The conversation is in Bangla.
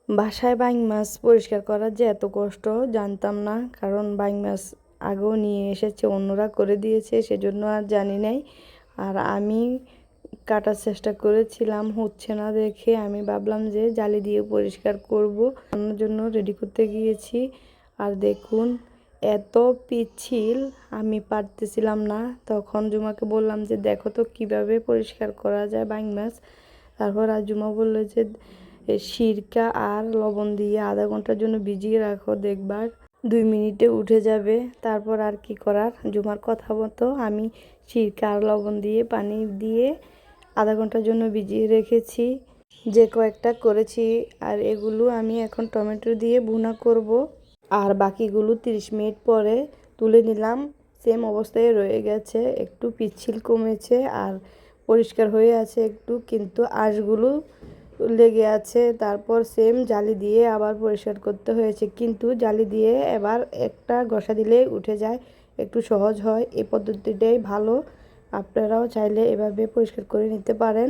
বাসায় বাইং মাছ পরিষ্কার করার যে এত কষ্ট জানতাম না, কারণ বাইং মাছ আগেও নিয়ে এসেছে, অন্যরা করে দিয়েছে, সেজন্য আর জানি নাই। আর আমি কাটার চেষ্টা করেছিলাম, হচ্ছে না দেখে আমি ভাবলাম যে জালি দিয়ে পরিষ্কার করব। রান্নার জন্য রেডি করতে গিয়েছি, আর দেখুন এত পিচ্ছিল, আমি পারতেছিলাম না। তখন জুমাকে বললাম যে দেখো তো কিভাবে পরিষ্কার করা যায় বাইং মাছ। তারপর আর জুমা বললো যে সিরকা আর লবণ দিয়ে আধা ঘন্টার জন্য ভিজিয়ে রাখো, দেখবার 2 মিনিটে উঠে যাবে। তারপর আর কি করার, জুমার কথা মতো আমি সিরকা আর লবণ দিয়ে পানি দিয়ে আধা ঘন্টার জন্য ভিজিয়ে রেখেছি, যে কয়েকটা করেছি। আর এগুলো আমি এখন টমেটো দিয়ে ভুনা করব। আর বাকিগুলো 30 মিনিট পরে তুলে নিলাম, সেম অবস্থায় রয়ে গেছে, একটু পিচ্ছিল কমেছে আর পরিষ্কার হয়ে আছে একটু, কিন্তু আঁশগুলো লেগে আছে। তারপর সেম জালি দিয়ে আবার পরিষ্কার করতে হয়েছে, কিন্তু জালি দিয়ে এবার একটা ঘষা দিলে উঠে যায়, একটু সহজ হয়। এই পদ্ধতিটাই ভালো, আপনারাও চাইলে এভাবে পরিষ্কার করে নিতে পারেন।